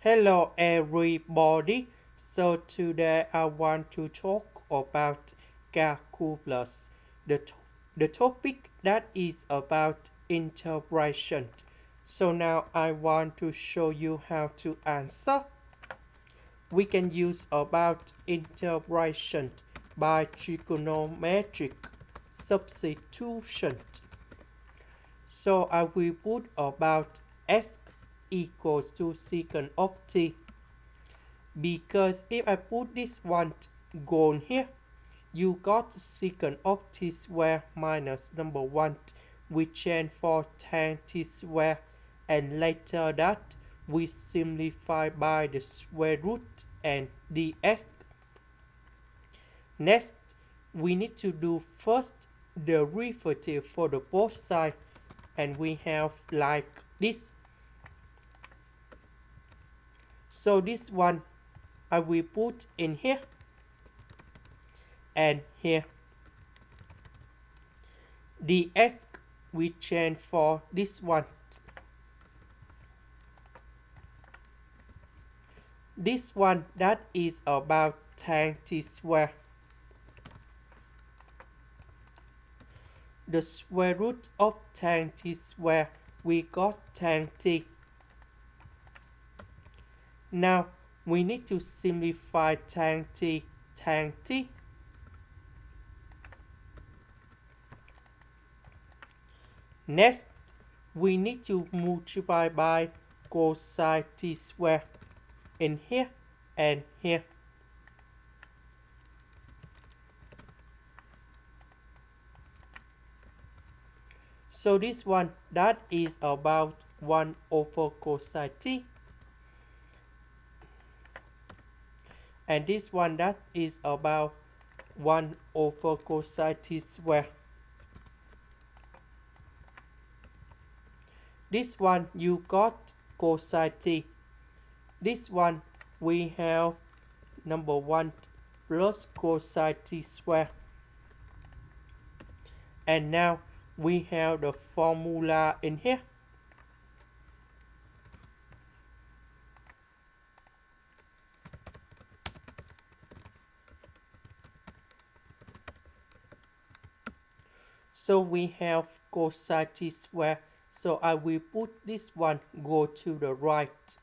Hello everybody. So today I want to talk about calculus. The topic that is about integration. So now I want to show you how to answer. We can use about integration by trigonometric substitution. So I will put about s equals to secant of t, because if I put this one gone here, you got secant of t square minus number 1, we change for tan t square, and later that we simplify by the square root and ds. Next, we need to do first the derivative for the both sides, and we have like this. So this one I will put in here and here. ds we change for this one. This one that is about tan t square. The square root of tan t square, we got tan t. Now we need to simplify tan t, tan t. Next, we need to multiply by cosine t square in here and here. So this one that is about 1 over cosine t. And this one that is about 1 over cosine t square. This one you got cosine t. This one we have number 1 plus cosine t square. And now we have the formula in here. So we have cosine t square. So I will put this one go to the right.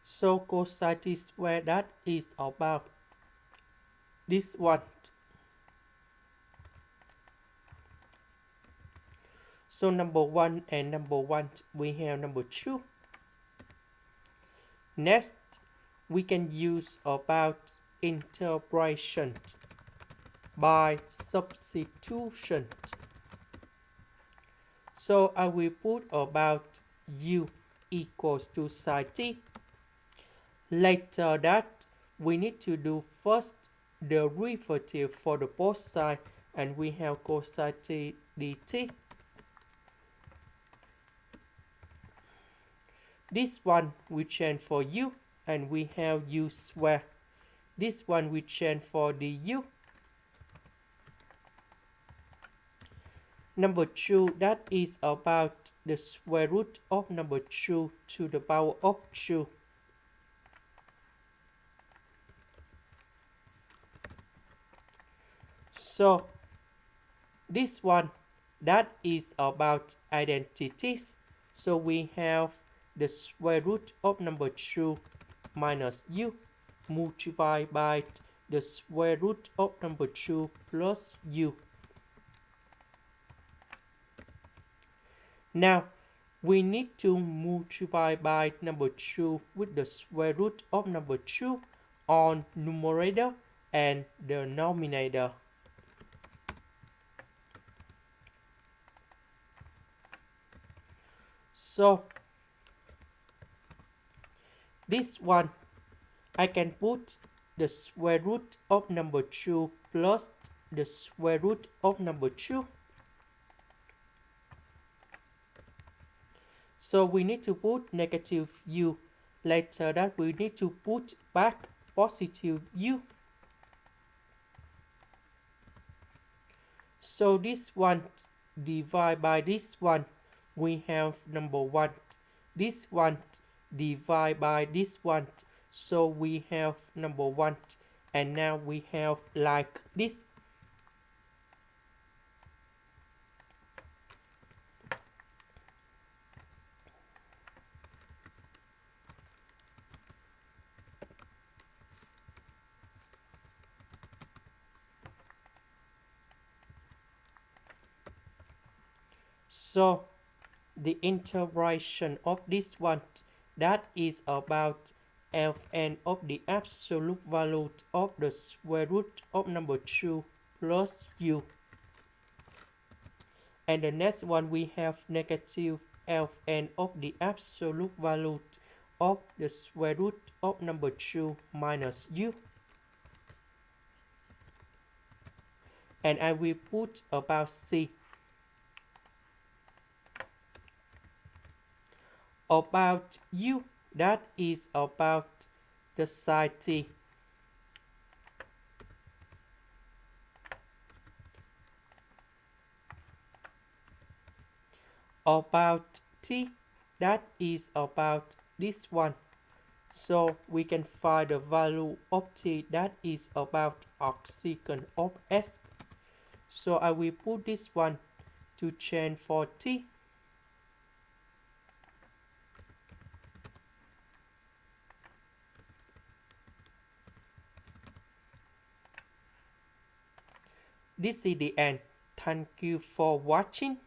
So cosine t square that is about this one. So number 1 and number 1, we have number 2. Next, we can use about integration by substitution. So I will put about u equals to sine t. Later that we need to do first the derivative for the both sides, and we have cosine t dt. This one we change for u, and we have u square. This one we change for du. Number 2 that is about the square root of number 2 to the power of 2. So this one that is about identities. So we have the square root of number 2 minus u multiplied by the square root of number 2 plus u. Now we need to multiply by number 2 with the square root of number 2 on numerator and the denominator. So this one I can put the square root of number 2 plus the square root of number 2. So we need to put negative u. Later that we need to put back positive u. So this one divide by this one, we have number 1. This one divide by this one, so we have number 1. And now we have like this. So the integration of this one, that is about Ln of the absolute value of the square root of number 2 plus u. And the next one, we have negative Ln of the absolute value of the square root of number 2 minus u. And I will put about c. About u, that is about the side t. About t, that is about this one. So we can find the value of t, that is about arcsecant of s. So I will put this one to change for t. This is the end. Thank you for watching.